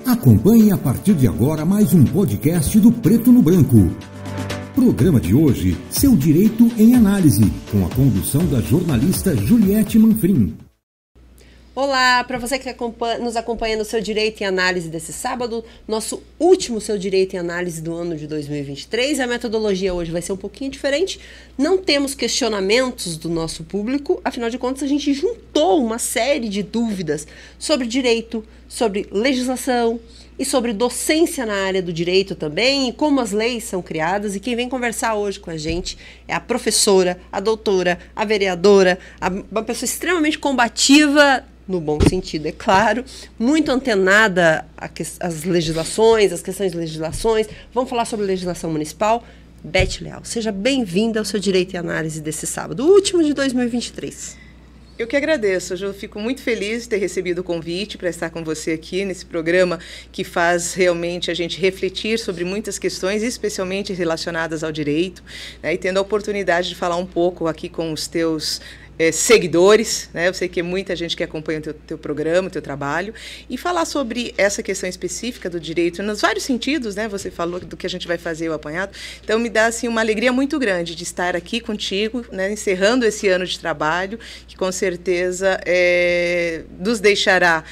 Acompanhe a partir de agora mais um podcast do Preto no Branco. Programa de hoje, Seu Direito em Análise, com a condução da jornalista Juliette Manfrim. Olá, para você que nos acompanha no Seu Direito em Análise desse sábado, nosso último Seu Direito em Análise do ano de 2023. A metodologia hoje vai ser um pouquinho diferente. Não temos questionamentos do nosso público, afinal de contas a gente juntou uma série de dúvidas sobre direito, sobre legislação e sobre docência na área do direito também, e como as leis são criadas. E quem vem conversar hoje com a gente é a professora, a doutora, a vereadora, uma pessoa extremamente combativa, no bom sentido, é claro, muito antenada às legislações, às questões de legislações. Vamos falar sobre legislação municipal. Beth Leal, seja bem-vinda ao Seu Direito e Análise desse sábado, o último de 2023. Eu que agradeço, eu fico muito feliz de ter recebido o convite para estar com você aqui nesse programa que faz realmente a gente refletir sobre muitas questões, especialmente relacionadas ao direito, né, e tendo a oportunidade de falar um pouco aqui com os teus seguidores, né? Eu sei que é muita gente que acompanha o teu programa, o teu trabalho, e falar sobre essa questão específica do direito, nos vários sentidos, né? Você falou do que a gente vai fazer, o apanhado, então me dá assim, uma alegria muito grande de estar aqui contigo, né? Encerrando esse ano de trabalho, que com certeza nos deixará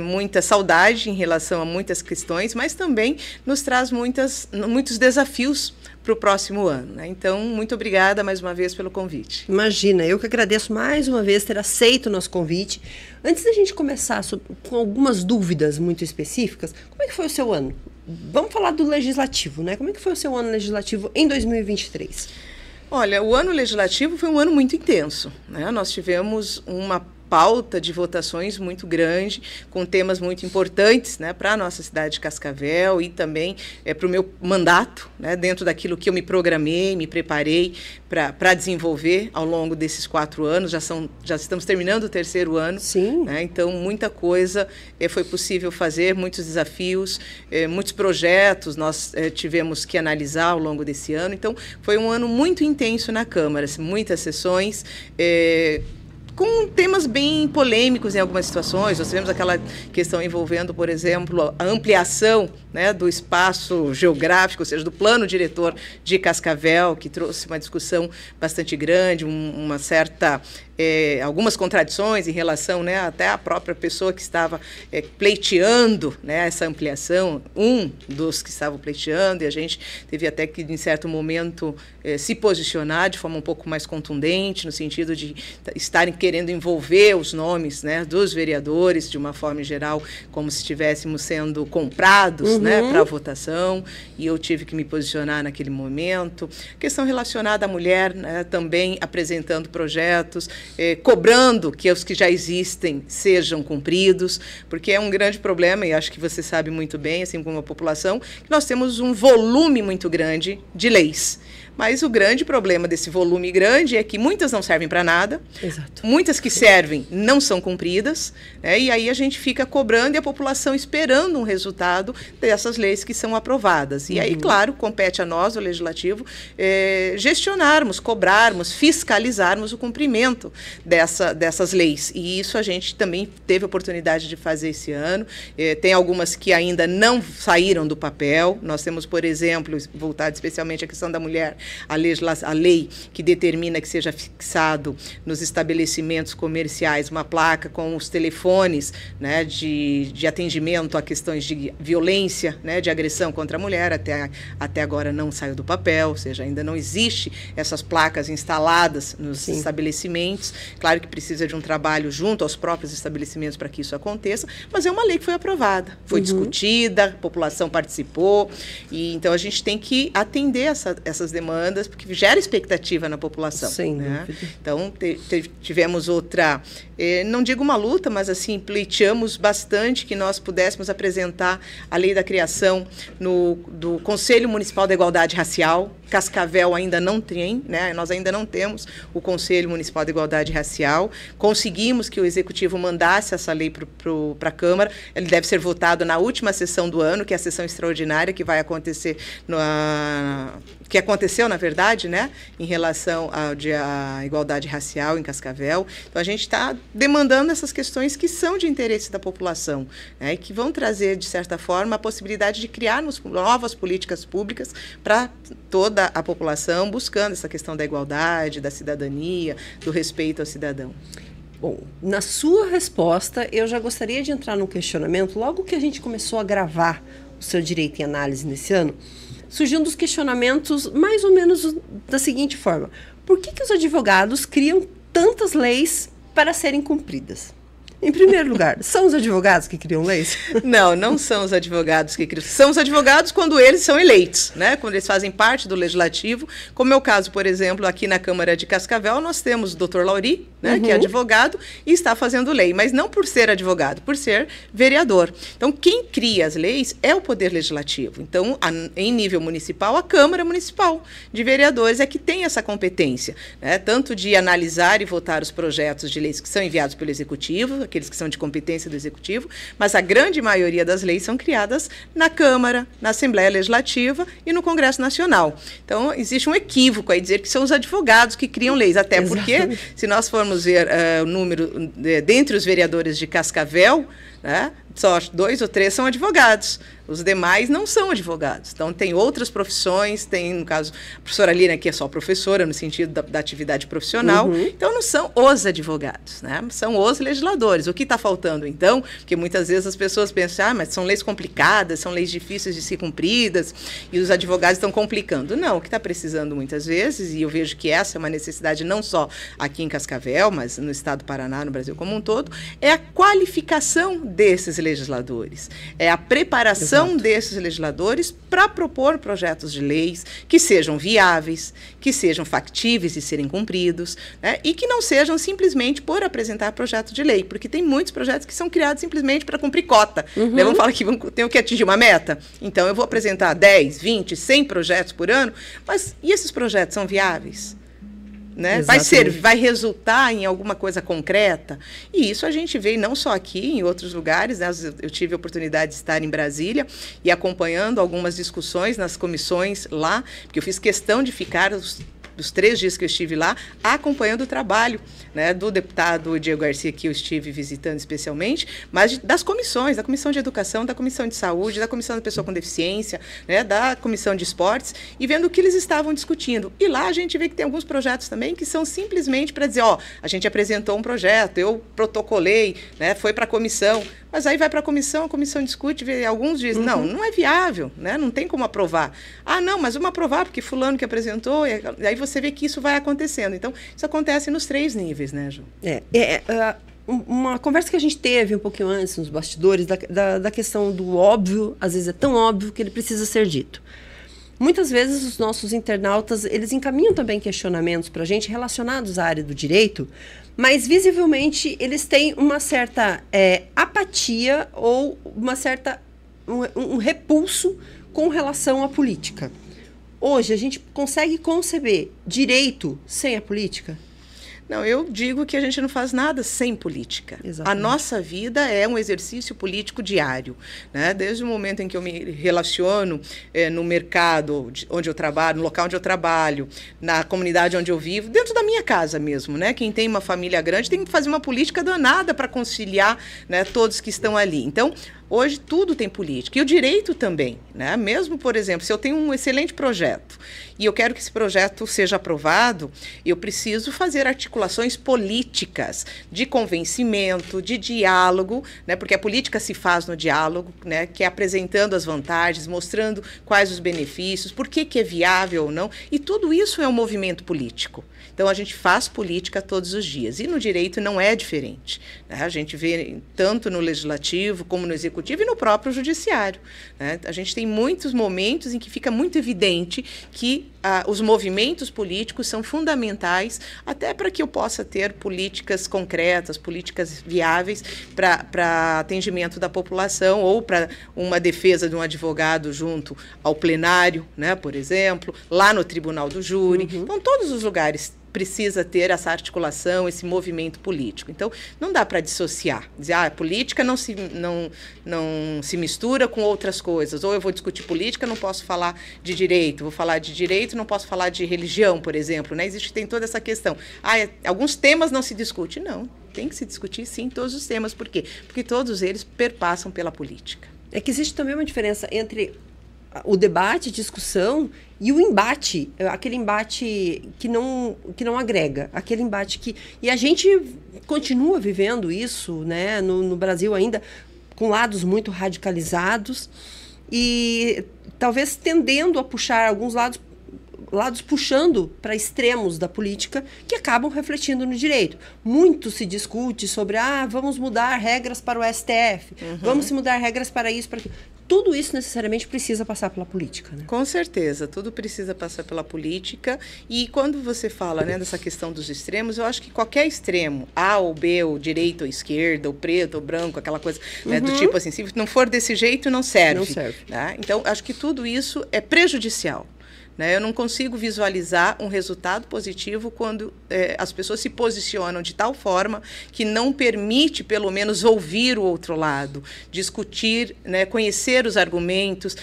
muita saudade em relação a muitas questões, mas também nos traz muitos desafios para o próximo ano, né? Então, muito obrigada mais uma vez pelo convite. Imagina, eu que agradeço mais uma vez ter aceito o nosso convite. Antes da gente começar com algumas dúvidas muito específicas, como é que foi o seu ano? Vamos falar do legislativo, né? Como é que foi o seu ano legislativo em 2023? Olha, o ano legislativo foi um ano muito intenso, né? Nós tivemos uma pauta de votações muito grande, com temas muito importantes, né, para a nossa cidade de Cascavel e também para o meu mandato, né, dentro daquilo que eu me programei, me preparei para desenvolver ao longo desses 4 anos. Já estamos terminando o 3º ano. Sim. Né, então, muita coisa foi possível fazer, muitos desafios, muitos projetos nós tivemos que analisar ao longo desse ano. Então, foi um ano muito intenso na Câmara, muitas sessões, com temas bem polêmicos em algumas situações. Nós tivemos aquela questão envolvendo, por exemplo, a ampliação, né, do espaço geográfico, ou seja, do plano diretor de Cascavel, que trouxe uma discussão bastante grande, uma certa algumas contradições em relação, né, até à própria pessoa que estava pleiteando, né, essa ampliação, um dos que estavam pleiteando, e a gente teve até que, em certo momento, se posicionar de forma um pouco mais contundente, no sentido de estarem querendo envolver os nomes, né, dos vereadores, de uma forma geral, como se estivéssemos sendo comprados, né, para a votação, e eu tive que me posicionar naquele momento. Questão relacionada à mulher, né, também apresentando projetos, cobrando que os que já existem sejam cumpridos, porque é um grande problema, e acho que você sabe muito bem, assim como a população, que nós temos um volume muito grande de leis. Mas o grande problema desse volume grande é que muitas não servem para nada. Exato. Muitas que servem não são cumpridas, né, e aí a gente fica cobrando e a população esperando um resultado dessas leis que são aprovadas. E aí, claro, compete a nós, o Legislativo, gestionarmos, cobrarmos, fiscalizarmos o cumprimento dessas leis. E isso a gente também teve a oportunidade de fazer esse ano. Tem algumas que ainda não saíram do papel. Nós temos, por exemplo, voltado especialmente à questão da mulher, a lei que determina que seja fixado nos estabelecimentos comerciais uma placa com os telefones, né, de atendimento a questões de violência, né, de agressão contra a mulher. Até agora não saiu do papel, ou seja, ainda não existe essas placas instaladas nos estabelecimentos. Claro que precisa de um trabalho junto aos próprios estabelecimentos para que isso aconteça, mas é uma lei que foi aprovada, foi discutida, a população participou, e então a gente tem que atender essas demandas, porque gera expectativa na população. Sem né? dúvida. Então, tivemos outra, não digo uma luta, mas assim, pleiteamos bastante que nós pudéssemos apresentar a lei da criação do Conselho Municipal da Igualdade Racial, Cascavel ainda não tem, né? Nós ainda não temos o Conselho Municipal de Igualdade Racial. Conseguimos que o Executivo mandasse essa lei para a Câmara. Ele deve ser votado na última sessão do ano, que é a sessão extraordinária que vai acontecer, que aconteceu, na verdade, né? Em relação à igualdade racial em Cascavel. Então, a gente está demandando essas questões que são de interesse da população, né? E que vão trazer, de certa forma, a possibilidade de criarmos novas políticas públicas para toda a população, buscando essa questão da igualdade, da cidadania, do respeito ao cidadão. Bom, na sua resposta, eu já gostaria de entrar num questionamento. Logo que a gente começou a gravar o Seu Direito em Análise nesse ano, surgindo os questionamentos mais ou menos da seguinte forma: por que os advogados criam tantas leis para serem cumpridas? Em primeiro lugar, são os advogados que criam leis? Não, não são os advogados que criam. São os advogados quando eles são eleitos, né? Quando eles fazem parte do legislativo. Como é o caso, por exemplo, aqui na Câmara de Cascavel, nós temos o doutor Lauri, né, que é advogado e está fazendo lei, mas não por ser advogado, por ser vereador. Então, quem cria as leis é o Poder Legislativo. Então, em nível municipal, a Câmara Municipal de Vereadores é que tem essa competência, né, tanto de analisar e votar os projetos de leis que são enviados pelo Executivo, aqueles que são de competência do Executivo, mas a grande maioria das leis são criadas na Câmara, na Assembleia Legislativa e no Congresso Nacional. Então, existe um equívoco aí dizer que são os advogados que criam leis, até Exatamente. Porque, se nós formos ver o número dentre os vereadores de Cascavel, né, só 2 ou 3 são advogados. Os demais não são advogados. Então, tem outras profissões, tem, no caso, a professora Lina, que é só professora, no sentido da atividade profissional. Então, não são os advogados, né? São os legisladores. O que está faltando, então? Porque muitas vezes as pessoas pensam, mas são leis complicadas, são leis difíceis de ser cumpridas, e os advogados estão complicando. Não, o que está precisando muitas vezes, e eu vejo que essa é uma necessidade não só aqui em Cascavel, mas no estado do Paraná, no Brasil como um todo, é a qualificação desses legisladores, é a preparação desses legisladores para propor projetos de leis que sejam viáveis, que sejam factíveis de serem cumpridos, né, e que não sejam simplesmente por apresentar projeto de lei, porque tem muitos projetos que são criados simplesmente para cumprir cota. Né, vamos falar que tenho que atingir uma meta, então eu vou apresentar 10, 20, 100 projetos por ano, mas e esses projetos são viáveis? Né? Vai resultar em alguma coisa concreta? E isso a gente vê não só aqui, em outros lugares, né? Eu tive a oportunidade de estar em Brasília e acompanhando algumas discussões nas comissões lá, porque eu fiz questão de ficar os 3 dias que eu estive lá, acompanhando o trabalho, né, do deputado Diego Garcia, que eu estive visitando especialmente, mas das comissões, da Comissão de Educação, da Comissão de Saúde, da Comissão da Pessoa com Deficiência, né, da Comissão de Esportes, e vendo o que eles estavam discutindo. E lá a gente vê que tem alguns projetos também que são simplesmente para dizer, a gente apresentou um projeto, eu protocolei, né, foi para a comissão, mas aí vai para a comissão discute, alguns dizem, não é viável, né, não tem como aprovar. Não, mas vamos aprovar, porque fulano que apresentou, e aí você vê que isso vai acontecendo. Então, isso acontece nos 3 níveis, né, Ju? Uma conversa que a gente teve um pouquinho antes, nos bastidores, da questão do óbvio, às vezes é tão óbvio que ele precisa ser dito. Muitas vezes os nossos internautas, eles encaminham também questionamentos para a gente relacionados à área do direito, mas visivelmente eles têm uma certa apatia ou um repulso com relação à política. Hoje, a gente consegue conceber direito sem a política? Não, eu digo que a gente não faz nada sem política. Exatamente. A nossa vida é um exercício político diário, né? Desde o momento em que eu me relaciono no mercado onde eu trabalho, no local onde eu trabalho, na comunidade onde eu vivo, dentro da minha casa mesmo, né? Quem tem uma família grande tem que fazer uma política danada para conciliar, né, todos que estão ali. Então, hoje tudo tem política, e o direito também, né? Mesmo, por exemplo, se eu tenho um excelente projeto e eu quero que esse projeto seja aprovado, eu preciso fazer articulações políticas de convencimento, de diálogo, né? Porque a política se faz no diálogo, né? Que é apresentando as vantagens, mostrando quais os benefícios, por que é viável ou não, e tudo isso é um movimento político. Então, a gente faz política todos os dias, e no direito não é diferente, né? A gente vê tanto no legislativo como no executivo executivo e no próprio judiciário, né? A gente tem muitos momentos em que fica muito evidente que os movimentos políticos são fundamentais até para que eu possa ter políticas concretas, políticas viáveis para atendimento da população ou para uma defesa de um advogado junto ao plenário, né, por exemplo, lá no tribunal do júri. Então, todos os lugares precisa ter essa articulação, esse movimento político. Então, não dá para dissociar, dizer, a política não se mistura com outras coisas, ou eu vou discutir política, não posso falar de direito, vou falar de direito, não posso falar de religião, por exemplo, né? Tem toda essa questão. Alguns temas não se discute, não. Tem que se discutir, sim, todos os temas. Por quê? Porque todos eles perpassam pela política. É que existe também uma diferença entre o debate, discussão e o embate, aquele embate que não agrega, aquele embate que... E a gente continua vivendo isso, né, no Brasil ainda, com lados muito radicalizados e talvez tendendo a puxar alguns lados puxando para extremos da política que acabam refletindo no direito. Muito se discute sobre, vamos mudar regras para o STF, vamos mudar regras para isso, para aquilo. Tudo isso necessariamente precisa passar pela política, né? Com certeza, tudo precisa passar pela política. E quando você fala, né, dessa questão dos extremos, eu acho que qualquer extremo, A ou B, ou direita ou esquerda, ou preto ou branco, aquela coisa, né, do tipo assim, se não for desse jeito, não serve. Não serve. Né? Então, acho que tudo isso é prejudicial. Eu não consigo visualizar um resultado positivo quando as pessoas se posicionam de tal forma que não permite, pelo menos, ouvir o outro lado, discutir, né, conhecer os argumentos,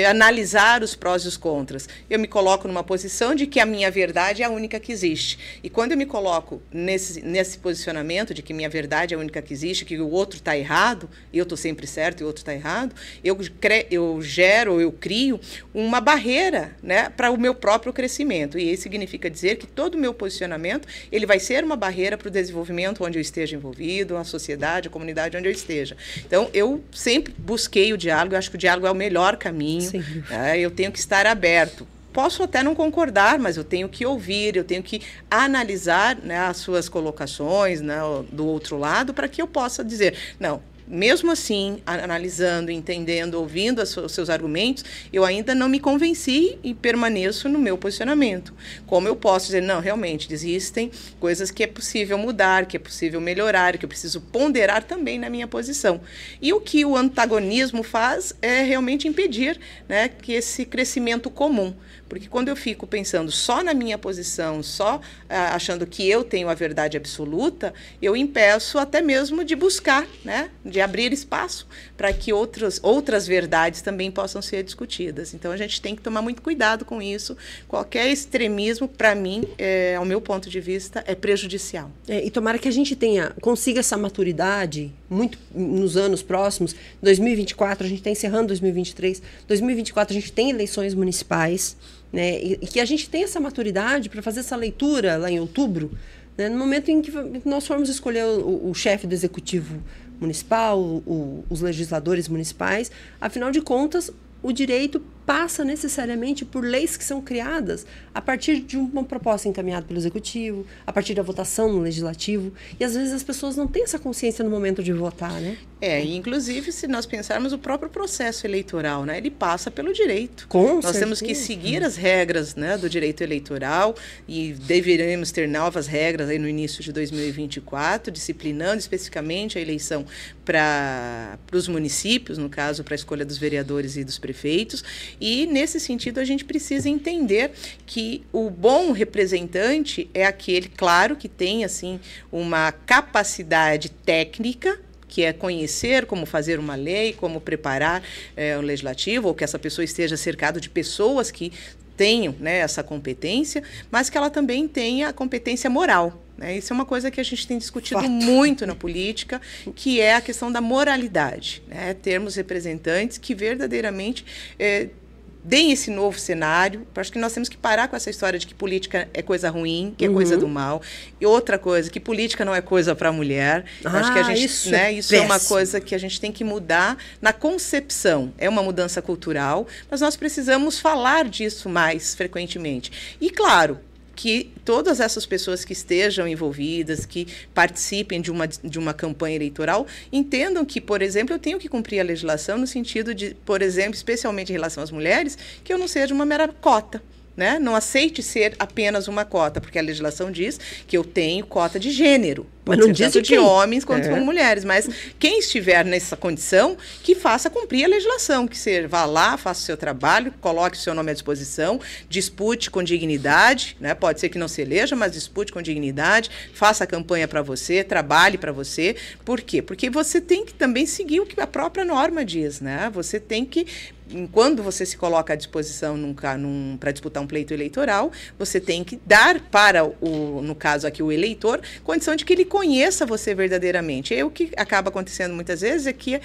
analisar os prós e os contras. Eu me coloco numa posição de que a minha verdade é a única que existe. E quando eu me coloco nesse posicionamento de que minha verdade é a única que existe, que o outro está errado, eu estou sempre certo e o outro está errado, eu crio uma barreira, né, para o meu próprio crescimento. E isso significa dizer que todo o meu posicionamento ele vai ser uma barreira para o desenvolvimento onde eu esteja envolvido, a sociedade, a comunidade onde eu esteja. Então, eu sempre busquei o diálogo, eu acho que o diálogo é o melhor caminho. Eu tenho que estar aberto. Posso até não concordar, mas eu tenho que ouvir, eu tenho que analisar, né, as suas colocações, né, do outro lado, para que eu possa dizer, não, mesmo assim, analisando, entendendo, ouvindo os seus argumentos, eu ainda não me convenci e permaneço no meu posicionamento. Como eu posso dizer, não, realmente, existem coisas que é possível mudar, que é possível melhorar, que eu preciso ponderar também na minha posição. E o que o antagonismo faz é realmente impedir, né, que esse crescimento comum. Porque quando eu fico pensando só na minha posição, só achando que eu tenho a verdade absoluta, eu impeço até mesmo de buscar, né, de abrir espaço para que outras verdades também possam ser discutidas. Então, a gente tem que tomar muito cuidado com isso. Qualquer extremismo, para mim, ao meu ponto de vista, é prejudicial. E tomara que a gente consiga essa maturidade muito nos anos próximos. 2024, a gente está encerrando 2023. 2024, a gente tem eleições municipais, né? E que a gente tenha essa maturidade para fazer essa leitura lá em outubro, né? No momento em que nós formos escolher o chefe do executivo municipal, os legisladores municipais. Afinal de contas, o direito passa necessariamente por leis que são criadas a partir de uma proposta encaminhada pelo executivo, a partir da votação no legislativo, e às vezes as pessoas não têm essa consciência no momento de votar, né? Inclusive, se nós pensarmos o próprio processo eleitoral, né, ele passa pelo direito. Nós temos que seguir as regras, né, do direito eleitoral e deveremos ter novas regras aí no início de 2024, disciplinando especificamente a eleição para os municípios, no caso, para a escolha dos vereadores e dos prefeitos. E, nesse sentido, a gente precisa entender que o bom representante é aquele, claro, que tem assim, uma capacidade técnica, que é conhecer como fazer uma lei, como preparar o legislativo, ou que essa pessoa esteja cercado de pessoas que tenham, né, essa competência, mas que ela também tenha a competência moral. Isso é uma coisa que a gente tem discutido muito na política, que é a questão da moralidade. Né? Termos representantes que verdadeiramente deem esse novo cenário. Acho que nós temos que parar com essa história de que política é coisa ruim, que é coisa do mal. E outra coisa, que política não é coisa para a mulher. Acho que a gente, isso é uma coisa que a gente tem que mudar na concepção. É uma mudança cultural, mas nós precisamos falar disso mais frequentemente. E, claro, que todas essas pessoas que estejam envolvidas, que participem de uma campanha eleitoral, entendam que, por exemplo, eu tenho que cumprir a legislação no sentido de, por exemplo, especialmente em relação às mulheres, que eu não seja uma mera cota. Né? Não aceite ser apenas uma cota, porque a legislação diz que eu tenho cota de gênero. Mas não diz tanto de homens quanto de mulheres. Mas quem estiver nessa condição, que faça cumprir a legislação, que você vá lá, faça o seu trabalho, coloque o seu nome à disposição, dispute com dignidade, né? Pode ser que não se eleja, mas dispute com dignidade, faça a campanha para você, trabalhe para você. Por quê? Porque você tem que também seguir o que a própria norma diz, né? Você tem que, quando você se coloca à disposição para disputar um pleito eleitoral, você tem que dar para, no caso aqui, o eleitor, condição de que ele conheça você verdadeiramente. E o que acaba acontecendo muitas vezes é que,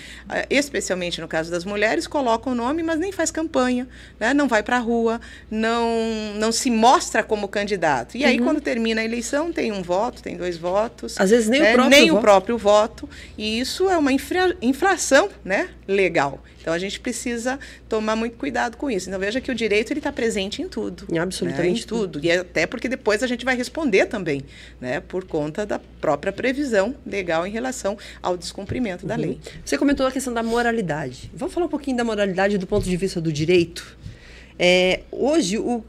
especialmente no caso das mulheres, colocam o nome, mas nem faz campanha, né? Não vai para a rua, não se mostra como candidato. E aí, quando termina a eleição, tem um voto, tem 2 votos. Às vezes nem o próprio voto. E isso é uma infração, né, legal. Então, a gente precisa tomar muito cuidado com isso. Então, veja que o direito está presente em tudo. Absolutamente em tudo. E até porque depois a gente vai responder também, né, por conta da própria previsão legal em relação ao descumprimento da lei. Você comentou a questão da moralidade. Vamos falar um pouquinho da moralidade do ponto de vista do direito? Hoje, o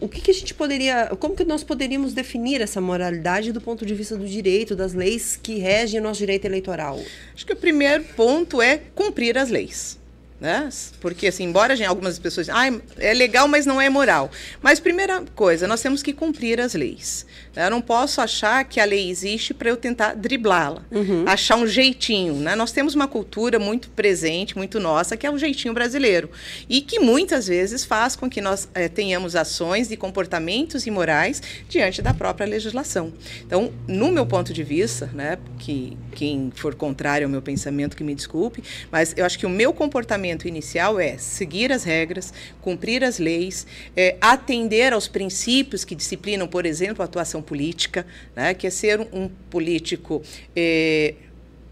que a gente poderia... Como que nós poderíamos definir essa moralidade do ponto de vista do direito, das leis que regem o nosso direito eleitoral? Acho que o primeiro ponto é cumprir as leis. Né? Porque, assim, embora algumas pessoas digam, é legal, mas não é moral. Mas, primeira coisa, nós temos que cumprir as leis. Eu não posso achar que a lei existe para eu tentar driblá-la, achar um jeitinho. Né? Nós temos uma cultura muito presente, muito nossa, que é o jeitinho brasileiro. E que muitas vezes faz com que nós tenhamos ações e comportamentos imorais diante da própria legislação. Então, no meu ponto de vista, né, que quem for contrário ao meu pensamento, que me desculpe, mas eu acho que o meu comportamento inicial é seguir as regras, cumprir as leis, atender aos princípios que disciplinam, por exemplo, a atuação política, né, que é ser um político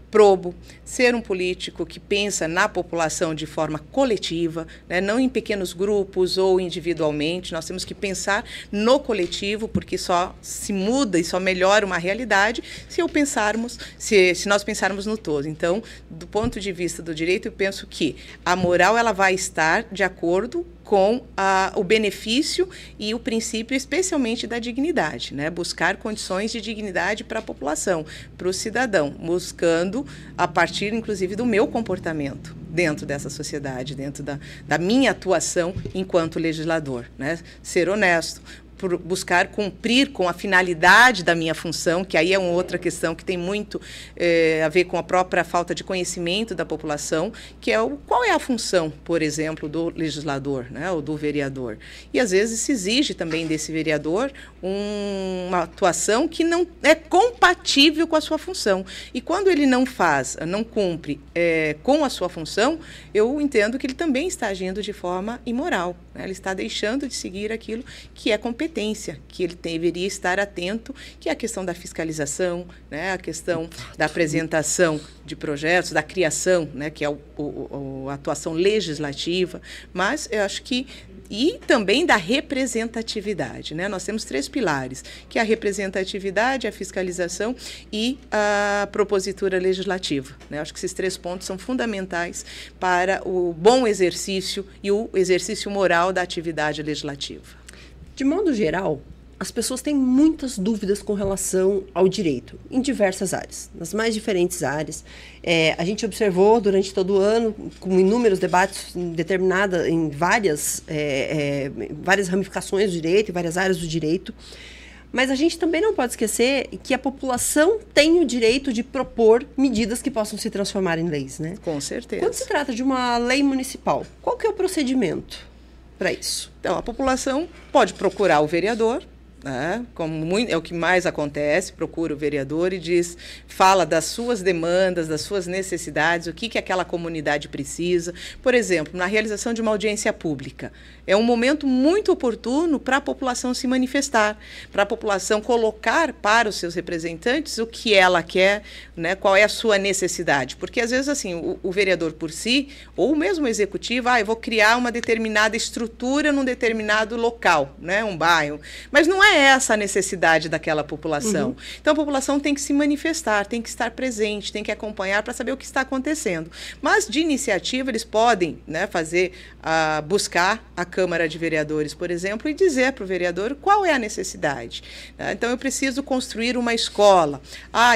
probo, ser um político que pensa na população de forma coletiva, né, não em pequenos grupos ou individualmente. Nós temos que pensar no coletivo, porque só se muda e só melhora uma realidade se nós pensarmos no todo. Então, do ponto de vista do direito, eu penso que a moral ela vai estar de acordo com o benefício e o princípio, especialmente da dignidade, né? Buscar condições de dignidade para a população, para o cidadão, buscando a partir, inclusive, do meu comportamento dentro dessa sociedade, dentro da minha atuação enquanto legislador, né? Ser honesto, buscar cumprir com a finalidade da minha função, que aí é uma outra questão que tem muito a ver com a própria falta de conhecimento da população, que é qual é a função, por exemplo, do legislador, né, ou do vereador. E, às vezes, se exige também desse vereador uma atuação que não é compatível com a sua função. E quando ele não cumpre com a sua função, eu entendo que ele também está agindo de forma imoral, né? Ele está deixando de seguir aquilo que é competência, que ele deveria estar atento, que é a questão da fiscalização, né, a questão da apresentação de projetos, da criação, né, que é a atuação legislativa, mas eu acho que e também da representatividade, né? Nós temos 3 pilares, que é a representatividade, a fiscalização e a propositura legislativa, né? Acho que esses 3 pontos são fundamentais para o bom exercício e o exercício moral da atividade legislativa. De modo geral, as pessoas têm muitas dúvidas com relação ao direito, em diversas áreas, nas mais diferentes áreas. A gente observou durante todo o ano, com inúmeros debates em várias ramificações do direito, em várias áreas do direito. Mas a gente também não pode esquecer que a população tem o direito de propor medidas que possam se transformar em leis, né? Com certeza. Quando se trata de uma lei municipal, qual que é o procedimento para isso? Então, a população pode procurar o vereador, né, é o que mais acontece, procura o vereador e fala das suas demandas, das suas necessidades, o que aquela comunidade precisa. Por exemplo, na realização de uma audiência pública, é um momento muito oportuno para a população se manifestar, para a população colocar para os seus representantes o que ela quer, né, qual é a sua necessidade. Porque, às vezes, assim, o vereador por si, ou mesmo o executivo, eu vou criar uma determinada estrutura num determinado local, né, um bairro. Mas não é é essa a necessidade daquela população. Então, a população tem que se manifestar, tem que estar presente, tem que acompanhar para saber o que está acontecendo. Mas, de iniciativa, eles podem, né, buscar a Câmara de Vereadores, por exemplo, e dizer para o vereador qual é a necessidade. Então, eu preciso construir uma escola.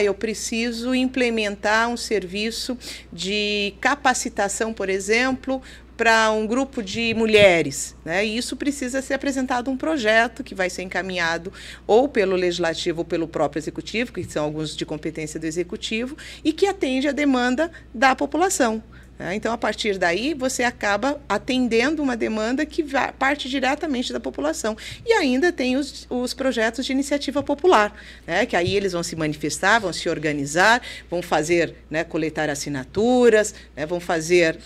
Eu preciso implementar um serviço de capacitação, por exemplo, para um grupo de mulheres, né? E isso precisa ser apresentado um projeto que vai ser encaminhado ou pelo Legislativo ou pelo próprio Executivo, que são alguns de competência do Executivo, e que atende a demanda da população. Então, a partir daí, você acaba atendendo uma demanda que parte diretamente da população. E ainda tem os projetos de iniciativa popular, né, que aí eles vão se manifestar, vão se organizar, vão fazer, né, coletar assinaturas, né, vão fazer,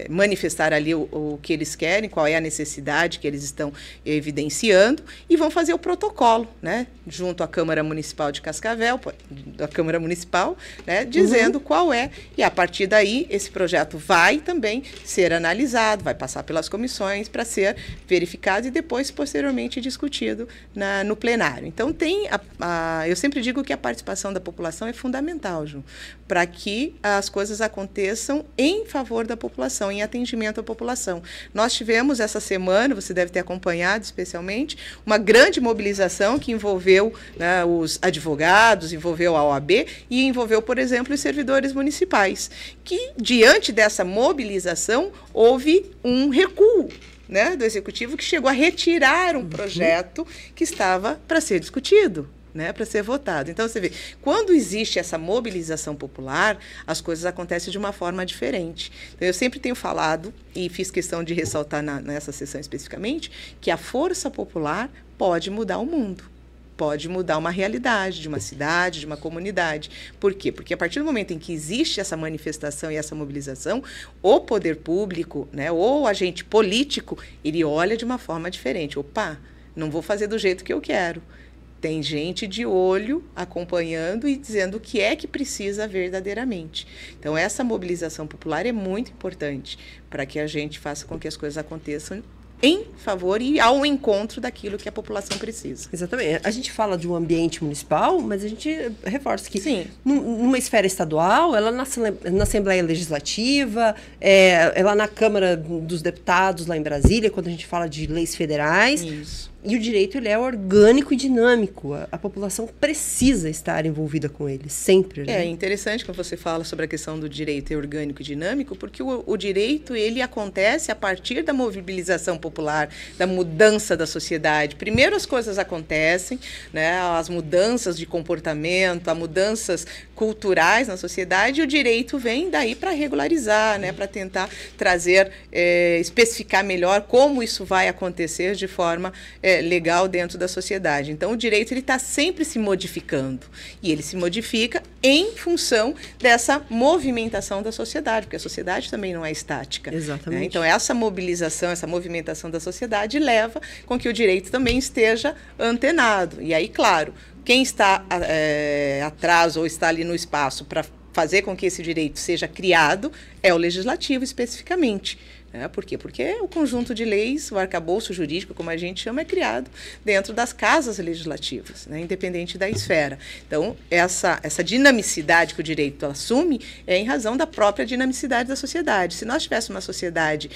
manifestar ali o que eles querem, qual é a necessidade que eles estão evidenciando, e vão fazer o protocolo, né, junto à Câmara Municipal de Cascavel, da Câmara Municipal, né, dizendo qual é, e a partir daí, esse projeto vai também ser analisado, vai passar pelas comissões para ser verificado e depois, posteriormente, discutido no plenário. Então, eu sempre digo que a participação da população é fundamental, Ju, para que as coisas aconteçam em favor da população, em atendimento à população. Nós tivemos essa semana, você deve ter acompanhado especialmente, uma grande mobilização que envolveu, né, os advogados, envolveu a OAB e envolveu, por exemplo, os servidores municipais, que, diante dessa mobilização, houve um recuo, né, do Executivo, que chegou a retirar um projeto que estava para ser discutido, né, para ser votado. Então, você vê, quando existe essa mobilização popular, as coisas acontecem de uma forma diferente. Então, eu sempre tenho falado, e fiz questão de ressaltar nessa sessão especificamente, que a força popular pode mudar o mundo. Pode mudar uma realidade de uma cidade, de uma comunidade. Por quê? Porque a partir do momento em que existe essa manifestação e essa mobilização, o poder público, né, ou o agente político, ele olha de uma forma diferente. Opa, não vou fazer do jeito que eu quero. Tem gente de olho acompanhando e dizendo o que é que precisa verdadeiramente. Então, essa mobilização popular é muito importante para que a gente faça com que as coisas aconteçam em favor e ao encontro daquilo que a população precisa. Exatamente. A gente fala de um ambiente municipal, mas a gente reforça que sim, numa esfera estadual, ela na Assembleia Legislativa, ela na Câmara dos Deputados, lá em Brasília, quando a gente fala de leis federais. Isso. E o direito, ele é orgânico e dinâmico. A população precisa estar envolvida com ele, sempre. Né? É interessante quando você fala sobre a questão do direito orgânico e dinâmico, porque o direito, ele acontece a partir da mobilização popular, da mudança da sociedade. Primeiro as coisas acontecem, né, as mudanças de comportamento, as mudanças culturais na sociedade, e o direito vem daí para regularizar, né, para tentar trazer, especificar melhor como isso vai acontecer de forma legal dentro da sociedade. Então, o direito está sempre se modificando. E ele se modifica em função dessa movimentação da sociedade, porque a sociedade também não é estática. Exatamente. Né? Então, essa mobilização, essa movimentação da sociedade leva com que o direito também esteja antenado. E aí, claro, quem está atrás ou está ali no espaço para fazer com que esse direito seja criado é o legislativo especificamente. Por quê? Porque o conjunto de leis, o arcabouço jurídico, como a gente chama, é criado dentro das casas legislativas, né, independente da esfera. Então, essa dinamicidade que o direito assume é em razão da própria dinamicidade da sociedade. Se nós tivéssemos uma sociedade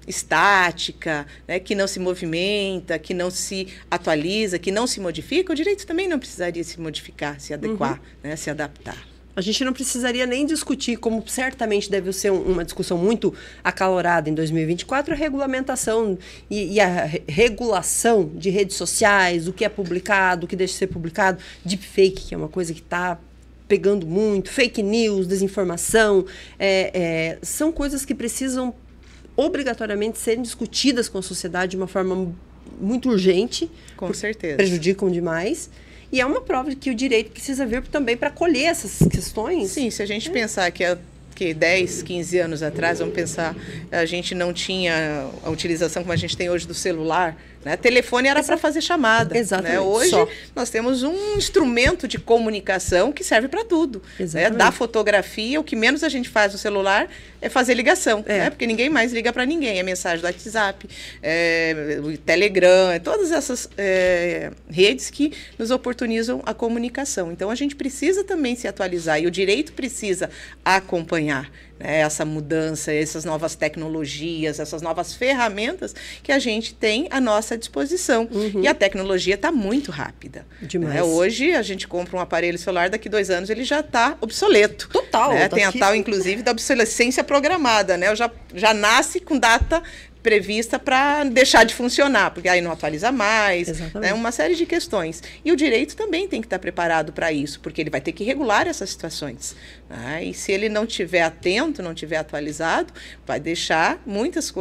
estática, né, que não se movimenta, que não se atualiza, que não se modifica, o direito também não precisaria se modificar, se adequar, né, se adaptar. A gente não precisaria nem discutir, como certamente deve ser uma discussão muito acalorada em 2024, a regulamentação e a regulação de redes sociais, o que é publicado, o que deixa de ser publicado, deepfake, que é uma coisa que está pegando muito, fake news, desinformação, são coisas que precisam obrigatoriamente serem discutidas com a sociedade de uma forma muito urgente. Com certeza. Prejudicam demais. E é uma prova de que o direito precisa vir também para acolher essas questões. Sim, se a gente pensar que 10, 15 anos atrás, vamos pensar, a gente não tinha a utilização como a gente tem hoje do celular, Né? Telefone era para fazer chamada. Exatamente. Né? Hoje nós temos um instrumento de comunicação que serve para tudo. Né? Da fotografia, o que menos a gente faz no celular é fazer ligação, né? Porque ninguém mais liga para ninguém. É mensagem do WhatsApp, o Telegram, todas essas redes que nos oportunizam a comunicação. Então, a gente precisa também se atualizar e o direito precisa acompanhar, né, essa mudança, essas novas tecnologias, essas novas ferramentas que a gente tem à nossa disposição. E a tecnologia está muito rápida. Demais. Né? Hoje, a gente compra um aparelho celular, daqui 2 anos ele já está obsoleto. Total. Né? Tem a tal, inclusive, da obsolescência programada. Né? Já nasce com data prevista para deixar de funcionar, porque aí não atualiza mais, né, uma série de questões. E o direito também tem que estar preparado para isso, porque ele vai ter que regular essas situações. Né? E se ele não estiver atento, não estiver atualizado, vai deixar muitas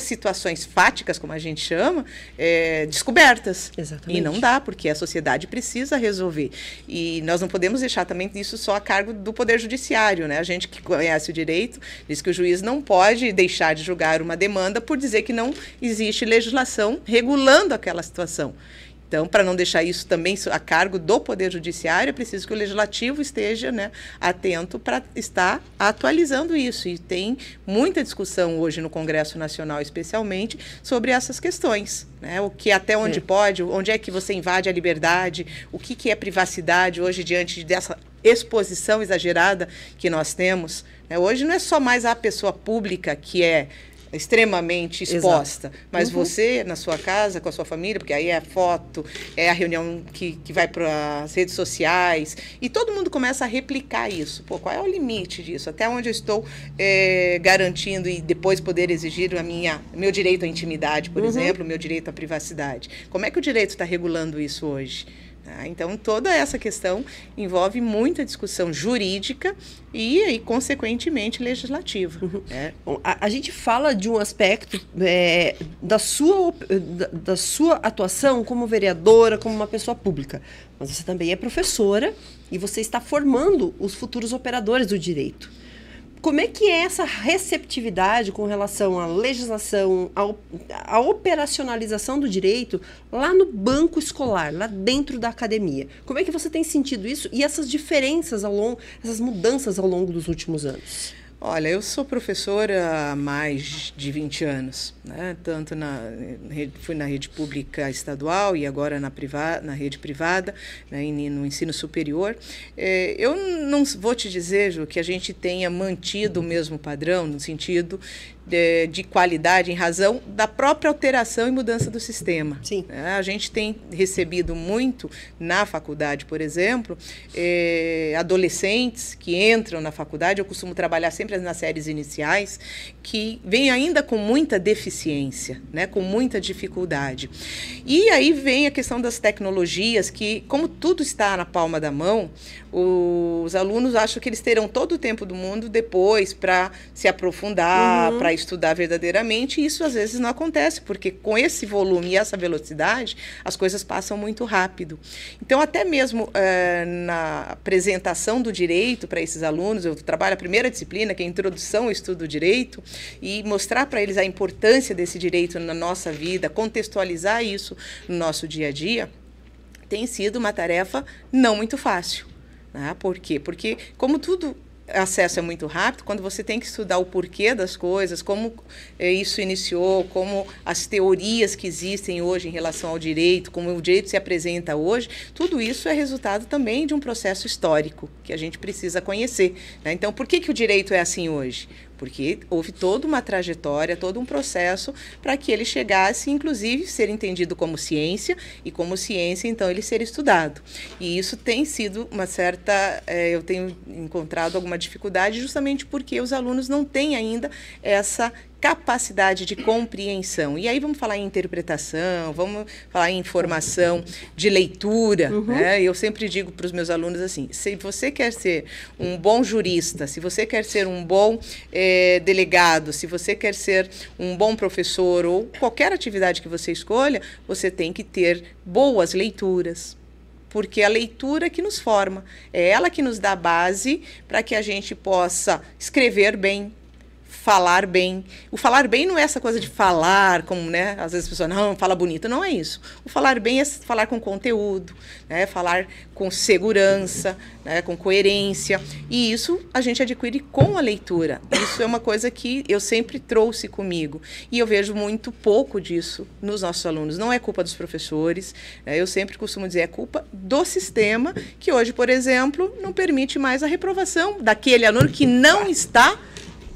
situações fáticas, como a gente chama, descobertas. Exatamente. E não dá, porque a sociedade precisa resolver. E nós não podemos deixar também isso só a cargo do Poder Judiciário. Né? A gente que conhece o direito diz que o juiz não pode deixar de julgar uma demanda por dizer que não existe legislação regulando aquela situação. Então, para não deixar isso também a cargo do Poder Judiciário, é preciso que o Legislativo esteja, né, atento para estar atualizando isso. E tem muita discussão hoje no Congresso Nacional, especialmente, sobre essas questões. Né? O que até onde pode, onde é que você invade a liberdade, o que é privacidade hoje diante dessa exposição exagerada que nós temos. Né? Hoje não é só mais a pessoa pública que é extremamente exposta, mas você na sua casa, com a sua família, porque aí é a foto, é a reunião que vai para as redes sociais, e todo mundo começa a replicar isso. Pô, qual é o limite disso? Até onde eu estou garantindo e depois poder exigir meu direito à intimidade, por exemplo, meu direito à privacidade? Como é que o direito está regulando isso hoje? Então, toda essa questão envolve muita discussão jurídica e consequentemente, legislativa. Bom, a gente fala de um aspecto da sua atuação como vereadora, como uma pessoa pública, mas você também é professora e você está formando os futuros operadores do direito. Como é que é essa receptividade com relação à legislação, à operacionalização do direito lá no banco escolar, lá dentro da academia? Como é que você tem sentido isso e essas diferenças essas mudanças ao longo dos últimos anos? Olha, eu sou professora há mais de 20 anos, né? Tanto fui na rede pública estadual e agora na rede privada, né? No ensino superior. Eu não vou te dizer, Ju, que a gente tenha mantido o mesmo padrão, no sentido de qualidade, em razão da própria alteração e mudança do sistema. Sim. A gente tem recebido muito na faculdade, por exemplo, adolescentes que entram na faculdade, eu costumo trabalhar sempre nas séries iniciais, que vêm ainda com muita deficiência, né, com muita dificuldade. E aí vem a questão das tecnologias, que, como tudo está na palma da mão, os alunos acham que eles terão todo o tempo do mundo depois para se aprofundar, para estudar verdadeiramente, e isso às vezes não acontece, porque com esse volume e essa velocidade, as coisas passam muito rápido. Então, até mesmo na apresentação do direito para esses alunos, eu trabalho a primeira disciplina, que é a Introdução ao Estudo do Direito, e mostrar para eles a importância desse direito na nossa vida, contextualizar isso no nosso dia a dia, tem sido uma tarefa não muito fácil. Por quê? Porque, como tudo acesso é muito rápido, quando você tem que estudar o porquê das coisas, como isso iniciou, como as teorias que existem hoje em relação ao direito, como o direito se apresenta hoje, tudo isso é resultado também de um processo histórico que a gente precisa conhecer. Né? Então, por que o direito é assim hoje? Porque houve toda uma trajetória, todo um processo para que ele chegasse, inclusive, ser entendido como ciência, e como ciência, então, ele ser estudado. E isso tem sido uma certa... eu tenho encontrado alguma dificuldade justamente porque os alunos não têm ainda essa capacidade de compreensão. E aí vamos falar em interpretação, vamos falar em informação de leitura. Né? Eu sempre digo para os meus alunos assim, se você quer ser um bom jurista, se você quer ser um bom delegado, se você quer ser um bom professor ou qualquer atividade que você escolha, você tem que ter boas leituras. Porque é a leitura que nos forma, é ela que nos dá base para que a gente possa escrever bem, falar bem. O falar bem não é essa coisa de falar, como, né, às vezes as pessoas, não, fala bonito. Não é isso. O falar bem é falar com conteúdo, né, falar com segurança, né, com coerência. E isso a gente adquire com a leitura. Isso é uma coisa que eu sempre trouxe comigo. E eu vejo muito pouco disso nos nossos alunos. Não é culpa dos professores, né, eu sempre costumo dizer, é culpa do sistema, que hoje, por exemplo, não permite mais a reprovação daquele aluno que não está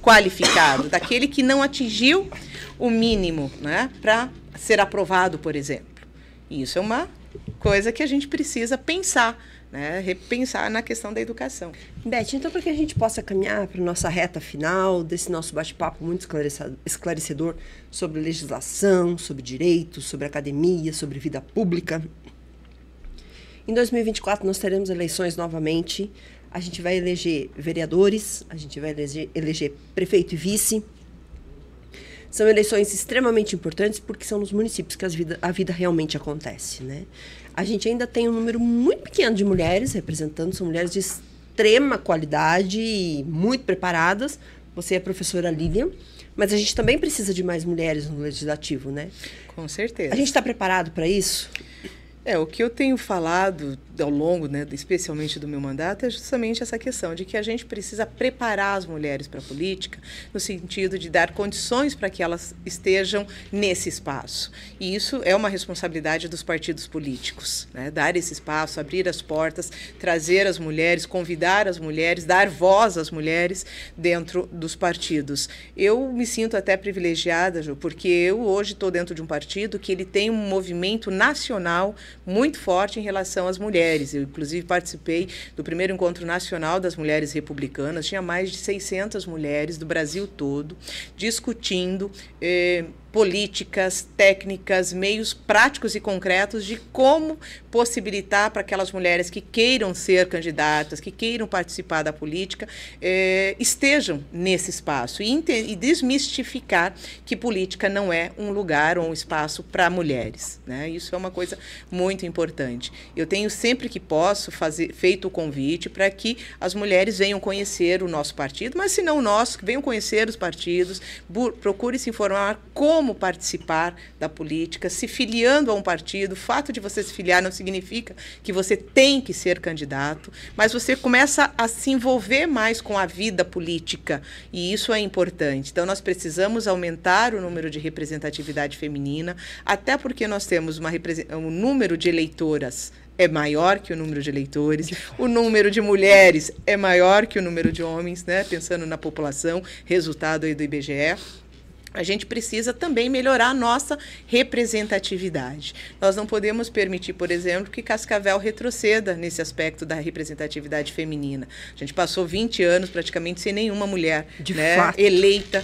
qualificado, daquele que não atingiu o mínimo, né, para ser aprovado, por exemplo. E isso é uma coisa que a gente precisa pensar, né, repensar na questão da educação. Beth, então para que a gente possa caminhar para a nossa reta final desse nosso bate-papo muito esclarecedor sobre legislação, sobre direito, sobre academia, sobre vida pública. Em 2024 nós teremos eleições novamente. A gente vai eleger vereadores, a gente vai eleger prefeito e vice. São eleições extremamente importantes porque são nos municípios que a vida realmente acontece, né? A gente ainda tem um número muito pequeno de mulheres representando, são mulheres de extrema qualidade e muito preparadas. Você é a professora Lilian, mas a gente também precisa de mais mulheres no legislativo, né? Com certeza. A gente está preparado para isso? O que eu tenho falado ao longo, né, especialmente do meu mandato, é justamente essa questão de que a gente precisa preparar as mulheres para a política, no sentido de dar condições para que elas estejam nesse espaço. E isso é uma responsabilidade dos partidos políticos, né? Dar esse espaço, abrir as portas, trazer as mulheres, convidar as mulheres, dar voz às mulheres dentro dos partidos. Eu me sinto até privilegiada, Ju, porque eu hoje estou dentro de um partido que ele tem um movimento nacional muito forte em relação às mulheres. Eu, inclusive, participei do primeiro encontro nacional das mulheres republicanas. Tinha mais de 600 mulheres do Brasil todo discutindo políticas, técnicas, meios práticos e concretos de como possibilitar para aquelas mulheres que queiram ser candidatas, que queiram participar da política, estejam nesse espaço e desmistificar que política não é um lugar ou um espaço para mulheres, né? Isso é uma coisa muito importante. Eu tenho sempre que posso feito o convite para que as mulheres venham conhecer o nosso partido, mas se não o nosso, que venham conhecer os partidos, procure se informar como participar da política, se filiando a um partido. O fato de você se filiar não significa que você tem que ser candidato, mas você começa a se envolver mais com a vida política, e isso é importante. Então, nós precisamos aumentar o número de representatividade feminina, até porque nós temos um número de eleitoras é maior que o número de eleitores, o número de mulheres é maior que o número de homens, né? Pensando na população, resultado aí do IBGE. A gente precisa também melhorar a nossa representatividade. Nós não podemos permitir, por exemplo, que Cascavel retroceda nesse aspecto da representatividade feminina. A gente passou 20 anos praticamente sem nenhuma mulher, né, eleita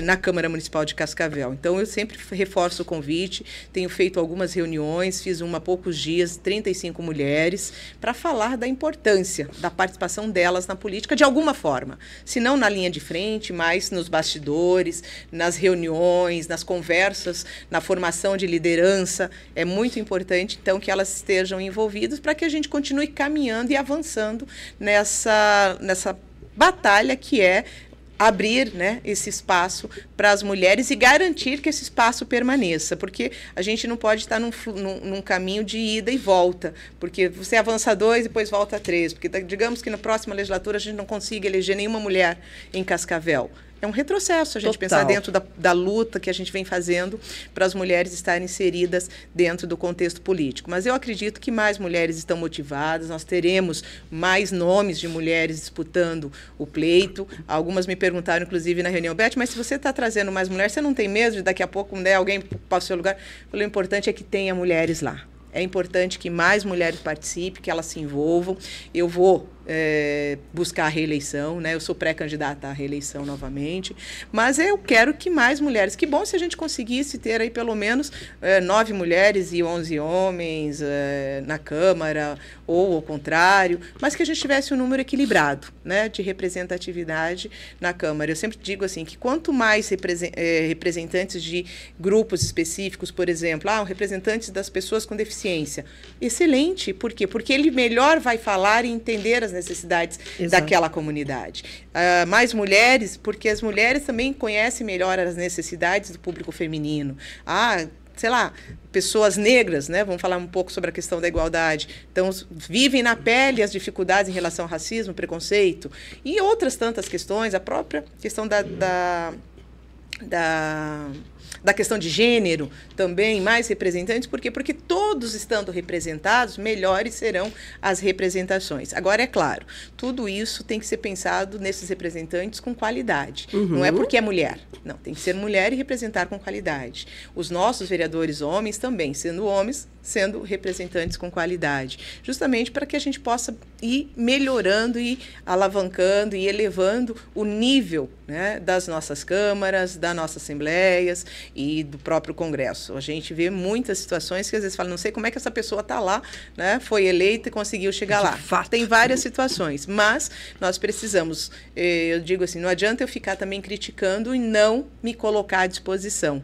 na Câmara Municipal de Cascavel. Então, eu sempre reforço o convite, tenho feito algumas reuniões, fiz uma há poucos dias, 35 mulheres, para falar da importância da participação delas na política de alguma forma. Se não na linha de frente, mas nos bastidores, nas reuniões, nas conversas, na formação de liderança. É muito importante, então, que elas estejam envolvidas para que a gente continue caminhando e avançando nessa batalha que é abrir, né, esse espaço para as mulheres e garantir que esse espaço permaneça, porque a gente não pode estar num caminho de ida e volta, porque você avança 2 e depois volta 3, porque digamos que na próxima legislatura a gente não consiga eleger nenhuma mulher em Cascavel. É um retrocesso a gente pensar dentro da luta que a gente vem fazendo para as mulheres estarem inseridas dentro do contexto político. Mas eu acredito que mais mulheres estão motivadas, nós teremos mais nomes de mulheres disputando o pleito. Algumas me perguntaram, inclusive, na reunião, Beth, mas se você está trazendo mais mulheres, você não tem medo de daqui a pouco, né, alguém para o seu lugar? Eu falei, o importante é que tenha mulheres lá. É importante que mais mulheres participem, que elas se envolvam. Eu vou buscar a reeleição, né? Eu sou pré-candidata à reeleição novamente, mas eu quero que mais mulheres, que bom se a gente conseguisse ter aí pelo menos 9 mulheres e 11 homens na Câmara, ou ao contrário, mas que a gente tivesse um número equilibrado, né, de representatividade na Câmara. Eu sempre digo assim, que quanto mais representantes de grupos específicos, por exemplo, representantes das pessoas com deficiência, excelente, por quê? Porque ele melhor vai falar e entender as necessidades daquela comunidade. Mais mulheres, porque as mulheres também conhecem melhor as necessidades do público feminino. Sei lá, pessoas negras, né? Vamos falar um pouco sobre a questão da igualdade. Então, vivem na pele as dificuldades em relação ao racismo, preconceito e outras tantas questões, a própria questão da questão de gênero também, mais representantes. Por quê? Porque todos estando representados, melhores serão as representações. Agora, é claro, tudo isso tem que ser pensado nesses representantes com qualidade. Não é porque é mulher. Não, tem que ser mulher e representar com qualidade. Os nossos vereadores homens também, sendo homens, sendo representantes com qualidade. Justamente para que a gente possa ir melhorando e alavancando e elevando o nível, né, das nossas câmaras, das nossas assembleias e do próprio Congresso. A gente vê muitas situações que às vezes fala, não sei como é que essa pessoa está lá, né, foi eleita e conseguiu chegar lá. Fato. Tem várias situações, mas nós precisamos, eu digo assim, não adianta eu ficar também criticando e não me colocar à disposição.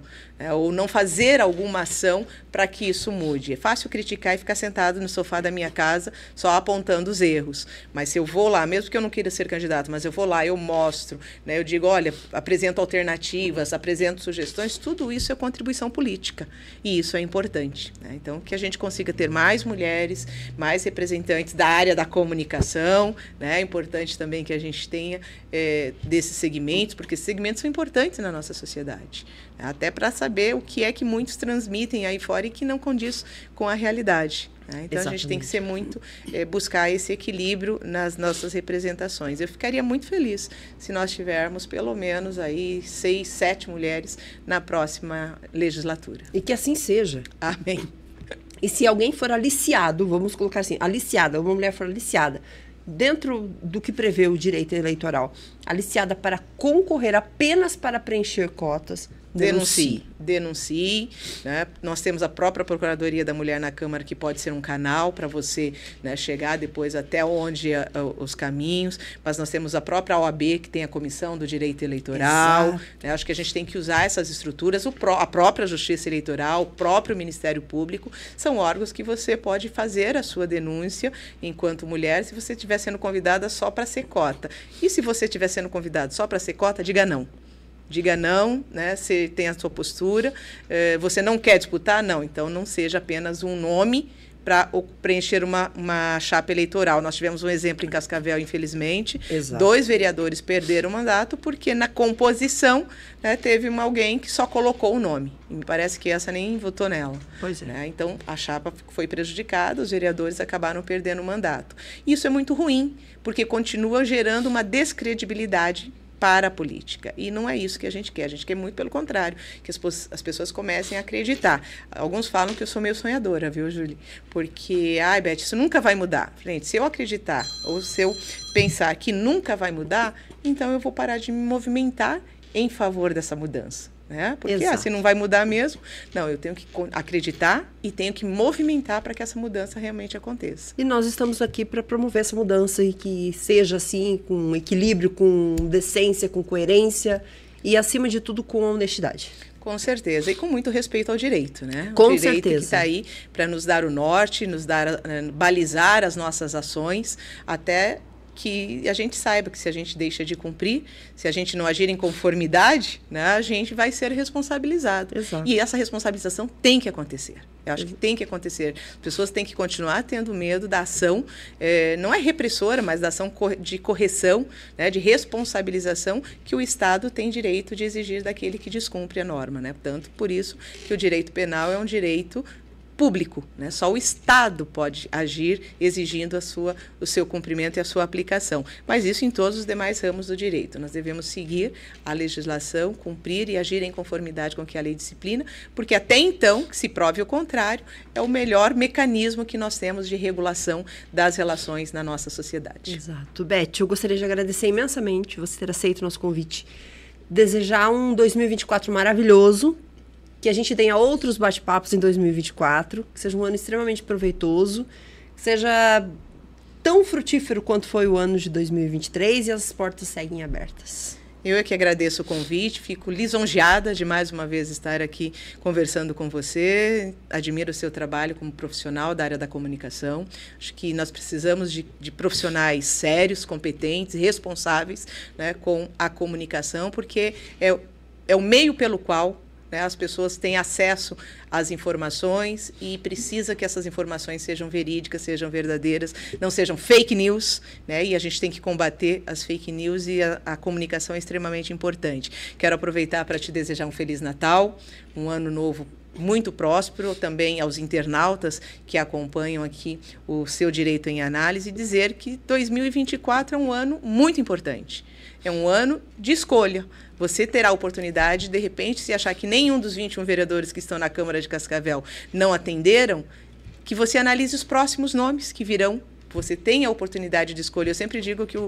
Ou não fazer alguma ação para que isso mude. É fácil criticar e ficar sentado no sofá da minha casa só apontando os erros. Mas se eu vou lá, mesmo que eu não queira ser candidato, mas eu vou lá, eu mostro, né, eu digo, olha, apresento alternativas, apresento sugestões, tudo isso é contribuição política. E isso é importante. Né? Então, que a gente consiga ter mais mulheres, mais representantes da área da comunicação. Né? É importante também que a gente tenha desses segmentos, porque esses segmentos são importantes na nossa sociedade. Até para saber o que é que muitos transmitem aí fora e que não condiz com a realidade. Né? Então, a gente tem que ser muito, buscar esse equilíbrio nas nossas representações. Eu ficaria muito feliz se nós tivermos pelo menos aí 6, 7 mulheres na próxima legislatura. E que assim seja. Amém. E se alguém for aliciado, vamos colocar assim, aliciada, uma mulher for aliciada, dentro do que prevê o direito eleitoral, aliciada para concorrer apenas para preencher cotas, denuncie. Né? Nós temos a própria Procuradoria da Mulher na Câmara, que pode ser um canal para você, né, chegar depois até onde os caminhos, mas nós temos a própria OAB, que tem a Comissão do Direito Eleitoral. Né? Acho que a gente tem que usar essas estruturas, a própria Justiça Eleitoral, o próprio Ministério Público, são órgãos que você pode fazer a sua denúncia enquanto mulher, se você estiver sendo convidada só para ser cota. E se você estiver sendo convidado só para ser cota, diga não. Diga não, né? Você tem a sua postura, você não quer disputar? Não, então não seja apenas um nome para preencher uma chapa eleitoral. Nós tivemos um exemplo em Cascavel, infelizmente. Exato. 2 vereadores perderam o mandato porque na composição, né, teve alguém que só colocou o nome. E me parece que essa nem votou nela. Pois é. Né? Então, a chapa foi prejudicada, os vereadores acabaram perdendo o mandato. Isso é muito ruim, porque continua gerando uma descredibilidade para a política. E não é isso que a gente quer. A gente quer muito pelo contrário, que as pessoas comecem a acreditar. Alguns falam que eu sou meio sonhadora, viu, Júlia? Porque, Beth, isso nunca vai mudar. Gente, se eu acreditar ou se eu pensar que nunca vai mudar, então eu vou parar de me movimentar em favor dessa mudança. Né? Porque se não vai mudar mesmo, não, eu tenho que acreditar e tenho que movimentar para que essa mudança realmente aconteça. E nós estamos aqui para promover essa mudança e que seja assim, com equilíbrio, com decência, com coerência e, acima de tudo, com honestidade. Com certeza, e com muito respeito ao direito, né? Com o direito certeza. Que está aí para nos dar o norte, balizar as nossas ações, até que a gente saiba que se a gente deixa de cumprir, se a gente não agir em conformidade, né, a gente vai ser responsabilizado. Exato. E essa responsabilização tem que acontecer. Eu acho que tem que acontecer. As pessoas têm que continuar tendo medo da ação, não é repressora, mas da ação de correção, né, de responsabilização que o Estado tem direito de exigir daquele que descumpre a norma. Né? Tanto por isso que o direito penal é um direito público, né? Só o Estado pode agir exigindo o seu cumprimento e a sua aplicação. Mas isso em todos os demais ramos do direito. Nós devemos seguir a legislação, cumprir e agir em conformidade com o que a lei disciplina, porque até então, que se prove o contrário, é o melhor mecanismo que nós temos de regulação das relações na nossa sociedade. Exato. Beth, eu gostaria de agradecer imensamente você ter aceito o nosso convite. Desejar um 2024 maravilhoso, que a gente tenha outros bate-papos em 2024, que seja um ano extremamente proveitoso, que seja tão frutífero quanto foi o ano de 2023 e as portas seguem abertas. Eu é que agradeço o convite, fico lisonjeada de mais uma vez estar aqui conversando com você. Admiro o seu trabalho como profissional da área da comunicação. Acho que nós precisamos de profissionais sérios, competentes, responsáveis, né, com a comunicação, porque é o meio pelo qual, né, as pessoas têm acesso às informações e precisa que essas informações sejam verídicas, sejam verdadeiras, não sejam fake news, né, e a gente tem que combater as fake news e a comunicação é extremamente importante. Quero aproveitar para te desejar um Feliz Natal, um ano novo muito próspero, também aos internautas que acompanham aqui o Seu Direito em Análise, e dizer que 2024 é um ano muito importante. É um ano de escolha. Você terá a oportunidade, de repente, se achar que nenhum dos 21 vereadores que estão na Câmara de Cascavel não atenderam, que você analise os próximos nomes que virão. Você tem a oportunidade de escolha. Eu sempre digo que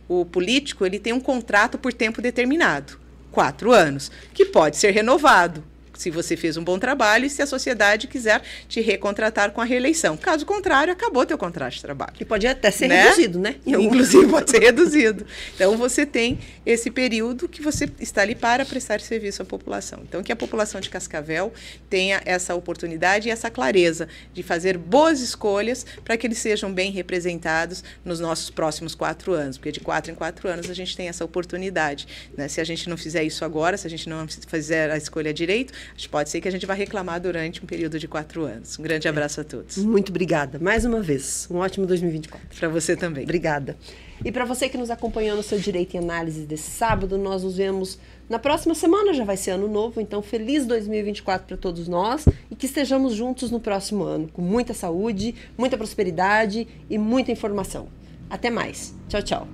o político ele tem um contrato por tempo determinado, 4 anos, que pode ser renovado, se você fez um bom trabalho e se a sociedade quiser te recontratar com a reeleição. Caso contrário, acabou teu contrato de trabalho. Que pode até ser reduzido, né? Inclusive pode ser reduzido. Então, você tem esse período que você está ali para prestar serviço à população. Então, que a população de Cascavel tenha essa oportunidade e essa clareza de fazer boas escolhas para que eles sejam bem representados nos nossos próximos 4 anos. Porque de 4 em 4 anos a gente tem essa oportunidade, né? Se a gente não fizer isso agora, se a gente não fizer a escolha direito, pode ser que a gente vá reclamar durante um período de 4 anos. Um grande abraço a todos. Muito obrigada. Mais uma vez, um ótimo 2024. Para você também. Obrigada. E para você que nos acompanhou no Seu Direito em Análise desse sábado, nós nos vemos na próxima semana, já vai ser ano novo, então feliz 2024 para todos nós e que estejamos juntos no próximo ano, com muita saúde, muita prosperidade e muita informação. Até mais. Tchau, tchau.